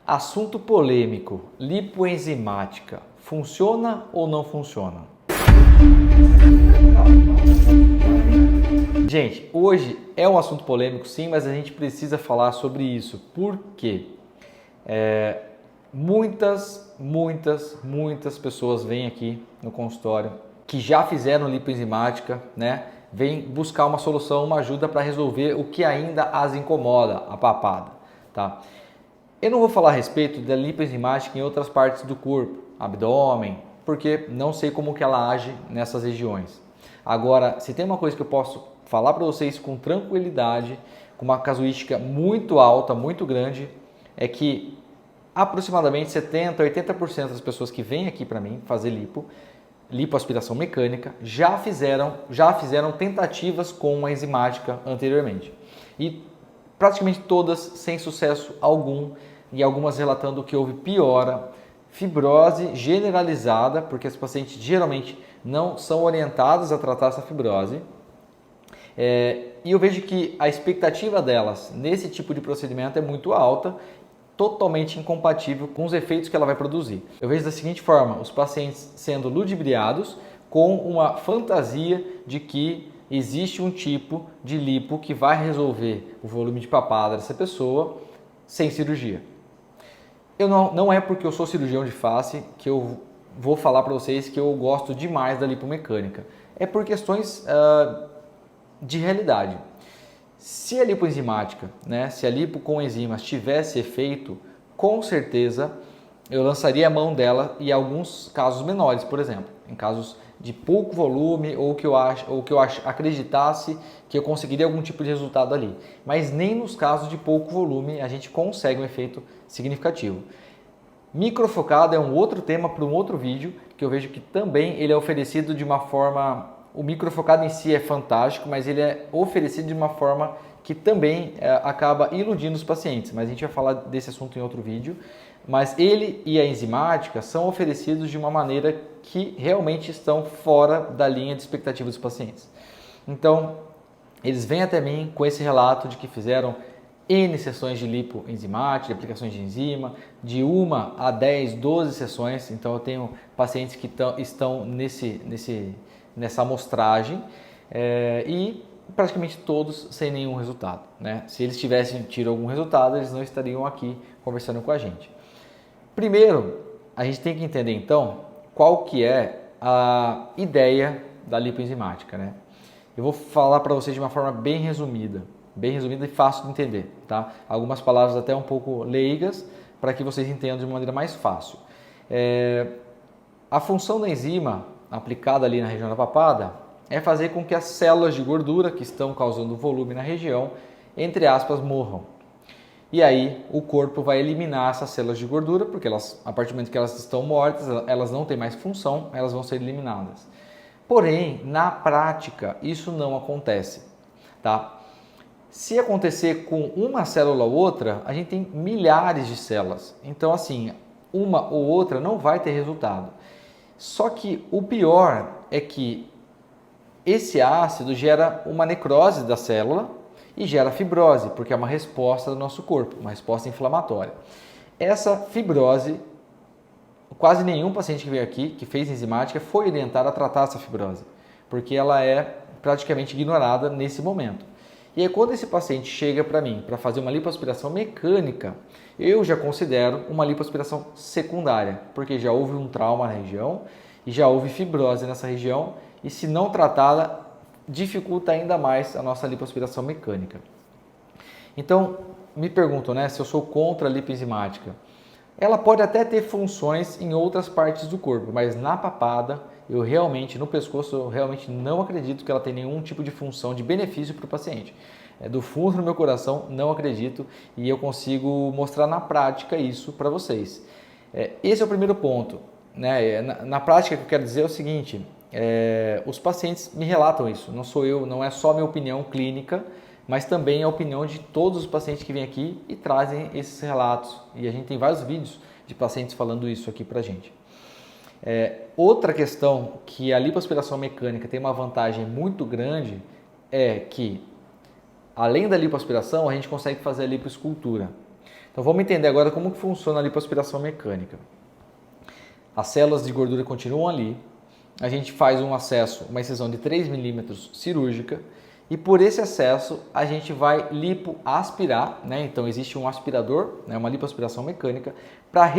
Assunto polêmico, lipoenzimática, funciona ou não funciona? Gente, hoje é um assunto polêmico sim, mas a gente precisa falar sobre isso. Por quê? Muitas pessoas vêm aqui no consultório que já fizeram lipoenzimática, né? Vêm buscar uma solução, uma ajuda para resolver o que ainda as incomoda, a papada, tá? Eu não vou falar a respeito da lipoenzimática em outras partes do corpo, abdômen, porque não sei como que ela age nessas regiões. Agora, se tem uma coisa que eu posso falar para vocês com tranquilidade, com uma casuística muito alta, muito grande, é que aproximadamente 70% a 80% das pessoas que vêm aqui para mim fazer lipoaspiração mecânica, já fizeram tentativas com a enzimática anteriormente. E praticamente todas sem sucesso algum, e algumas relatando que houve piora, fibrose generalizada, porque os pacientes geralmente não são orientados a tratar essa fibrose. E eu vejo que a expectativa delas nesse tipo de procedimento é muito alta, totalmente incompatível com os efeitos que ela vai produzir. Eu vejo da seguinte forma, os pacientes sendo ludibriados com uma fantasia de que existe um tipo de lipo que vai resolver o volume de papada dessa pessoa sem cirurgia. Não é porque eu sou cirurgião de face que eu vou falar para vocês que eu gosto demais da lipomecânica. É por questões de realidade. Se a lipoenzimática, né, se a lipo com enzimas tivesse efeito, com certeza eu lançaria a mão dela em alguns casos menores, por exemplo, em casos de pouco volume ou que eu acreditasse que eu conseguiria algum tipo de resultado ali. Mas nem nos casos de pouco volume a gente consegue um efeito significativo. Microfocado é um outro tema para um outro vídeo que eu vejo que também ele é oferecido de uma forma... O microfocado em si é fantástico, mas ele é oferecido de uma forma que também acaba iludindo os pacientes. Mas a gente vai falar desse assunto em outro vídeo. Mas ele e a enzimática são oferecidos de uma maneira que realmente estão fora da linha de expectativa dos pacientes. Então, eles vêm até mim com esse relato de que fizeram N sessões de lipoenzimática, de aplicações de enzima, de 1 a 10, 12 sessões. Então, eu tenho pacientes que estão nessa amostragem e praticamente todos sem nenhum resultado, né? Se eles tivessem tido algum resultado, eles não estariam aqui conversando com a gente. Primeiro, a gente tem que entender então qual que é a ideia da lipoenzimática, né? Eu vou falar para vocês de uma forma bem resumida e fácil de entender, tá? Algumas palavras até um pouco leigas para que vocês entendam de uma maneira mais fácil. A função da enzima aplicada ali na região da papada é fazer com que as células de gordura que estão causando volume na região, entre aspas, morram. E aí o corpo vai eliminar essas células de gordura, porque elas, a partir do momento que elas estão mortas, elas não têm mais função, elas vão ser eliminadas. Porém, na prática, isso não acontece, tá? Se acontecer com uma célula ou outra, a gente tem milhares de células. Então, assim, uma ou outra não vai ter resultado. Só que o pior é que esse ácido gera uma necrose da célula e gera fibrose, porque é uma resposta do nosso corpo, uma resposta inflamatória. Essa fibrose, quase nenhum paciente que veio aqui, que fez enzimática, foi orientado a tratar essa fibrose, porque ela é praticamente ignorada nesse momento. E aí quando esse paciente chega para mim para fazer uma lipoaspiração mecânica, eu já considero uma lipoaspiração secundária, porque já houve um trauma na região e já houve fibrose nessa região e se não tratada, dificulta ainda mais a nossa lipoaspiração mecânica. Então, me perguntam, né, se eu sou contra a lipoenzimática. Ela pode até ter funções em outras partes do corpo, mas na papada, no pescoço, eu realmente não acredito que ela tenha nenhum tipo de função de benefício para o paciente. Do fundo do meu coração, não acredito e eu consigo mostrar na prática isso para vocês. Esse é o primeiro ponto, né? Na prática, o que eu quero dizer é o seguinte, os pacientes me relatam isso, não sou eu, não é só minha opinião clínica, mas também a opinião de todos os pacientes que vêm aqui e trazem esses relatos. E a gente tem vários vídeos de pacientes falando isso aqui pra gente. Outra questão que a lipoaspiração mecânica tem uma vantagem muito grande é que, além da lipoaspiração, a gente consegue fazer a lipoescultura. Então vamos entender agora como que funciona a lipoaspiração mecânica. As células de gordura continuam ali, a gente faz um acesso, uma incisão de 3 milímetros cirúrgica, e por esse acesso a gente vai lipoaspirar, né? Então existe um aspirador, né? Uma lipoaspiração mecânica, para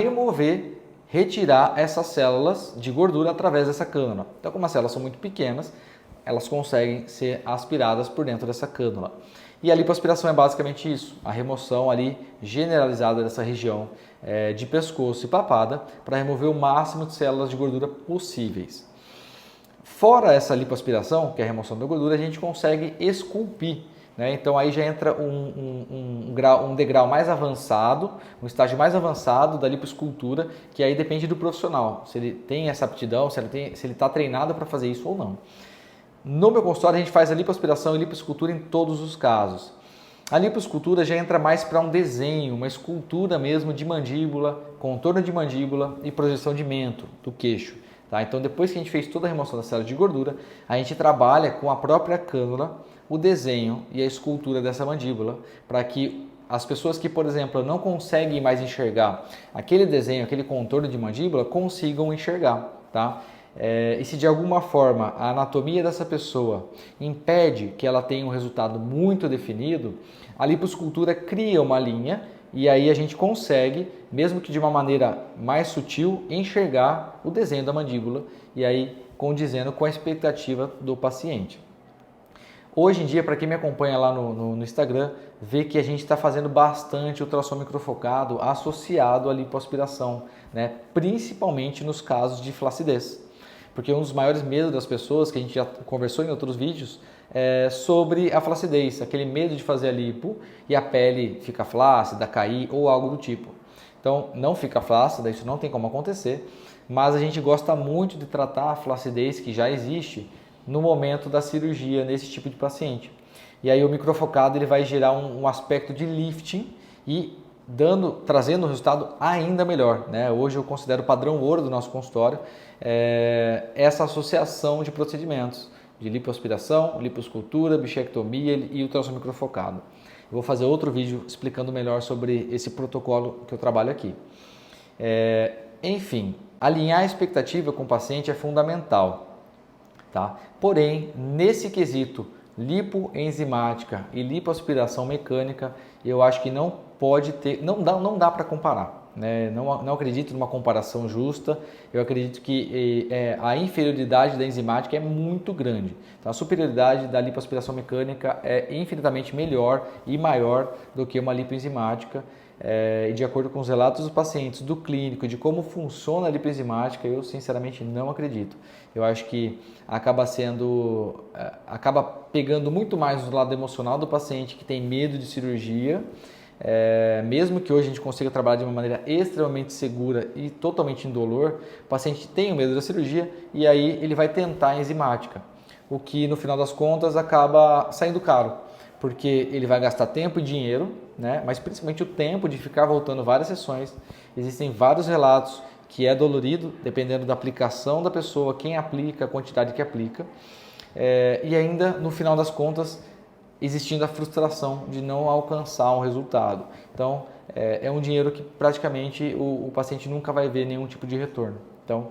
retirar essas células de gordura através dessa cânula. Então, como as células são muito pequenas, elas conseguem ser aspiradas por dentro dessa cânula. E a lipoaspiração é basicamente isso, a remoção ali generalizada dessa região de pescoço e papada para remover o máximo de células de gordura possíveis. Fora essa lipoaspiração, que é a remoção da gordura, a gente consegue esculpir, né? Então aí já entra um degrau mais avançado, um estágio mais avançado da lipoescultura, que aí depende do profissional, se ele tem essa aptidão, se ele está treinado para fazer isso ou não. No meu consultório a gente faz a lipoaspiração e lipoescultura em todos os casos. A lipoescultura já entra mais para um desenho, uma escultura mesmo de mandíbula, contorno de mandíbula e projeção de mento do queixo. Tá? Então depois que a gente fez toda a remoção das células de gordura, a gente trabalha com a própria cânula, o desenho e a escultura dessa mandíbula, para que as pessoas que, por exemplo, não conseguem mais enxergar aquele desenho, aquele contorno de mandíbula, consigam enxergar. Tá? E se de alguma forma a anatomia dessa pessoa impede que ela tenha um resultado muito definido, a lipoescultura cria uma linha e aí a gente consegue, mesmo que de uma maneira mais sutil, enxergar o desenho da mandíbula e aí condizendo com a expectativa do paciente. Hoje em dia, para quem me acompanha lá no Instagram, vê que a gente está fazendo bastante ultrassom microfocado associado à lipoaspiração, né? Principalmente nos casos de flacidez. Porque um dos maiores medos das pessoas, que a gente já conversou em outros vídeos, é sobre a flacidez, aquele medo de fazer a lipo e a pele ficar flácida, cair ou algo do tipo. Então, não fica flácida, isso não tem como acontecer, mas a gente gosta muito de tratar a flacidez que já existe no momento da cirurgia nesse tipo de paciente. E aí o microfocado ele vai gerar um aspecto de lifting e trazendo um resultado ainda melhor, né? Hoje eu considero o padrão ouro do nosso consultório essa associação de procedimentos de lipoaspiração, lipoescultura, bichectomia e ultrassom microfocado. Eu vou fazer outro vídeo explicando melhor sobre esse protocolo que eu trabalho aqui. Enfim, alinhar a expectativa com o paciente é fundamental, tá? Porém, nesse quesito lipoenzimática e lipoaspiração mecânica, eu acho que não pode ter, não dá para comparar, né? Não acredito numa comparação justa. Eu acredito que a inferioridade da enzimática é muito grande. Então, a superioridade da lipoaspiração mecânica é infinitamente melhor e maior do que uma lipoenzimática. E de acordo com os relatos dos pacientes, do clínico, de como funciona a lipoenzimática, eu sinceramente não acredito. Eu acho que acaba pegando muito mais do lado emocional do paciente que tem medo de cirurgia, mesmo que hoje a gente consiga trabalhar de uma maneira extremamente segura e totalmente indolor, o paciente tem o medo da cirurgia e aí ele vai tentar a enzimática, o que no final das contas acaba saindo caro, porque ele vai gastar tempo e dinheiro, né? Mas principalmente o tempo de ficar voltando várias sessões. Existem vários relatos que é dolorido, dependendo da aplicação da pessoa, quem aplica, a quantidade que aplica, e ainda no final das contas existindo a frustração de não alcançar um resultado. Então é um dinheiro que praticamente o paciente nunca vai ver nenhum tipo de retorno. Então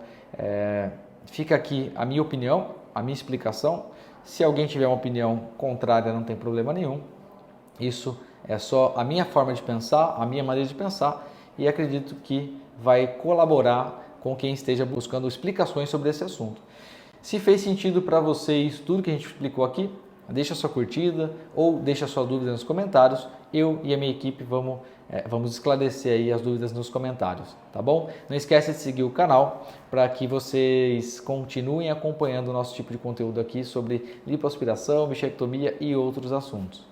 fica aqui a minha opinião, a minha explicação. Se alguém tiver uma opinião contrária, não tem problema nenhum. Isso é só a minha forma de pensar, a minha maneira de pensar, e acredito que vai colaborar com quem esteja buscando explicações sobre esse assunto. Se fez sentido para vocês tudo que a gente explicou aqui, deixa sua curtida ou deixa sua dúvida nos comentários. Eu e a minha equipe vamos esclarecer aí as dúvidas nos comentários, tá bom? Não esquece de seguir o canal para que vocês continuem acompanhando o nosso tipo de conteúdo aqui sobre lipoaspiração, bichectomia e outros assuntos.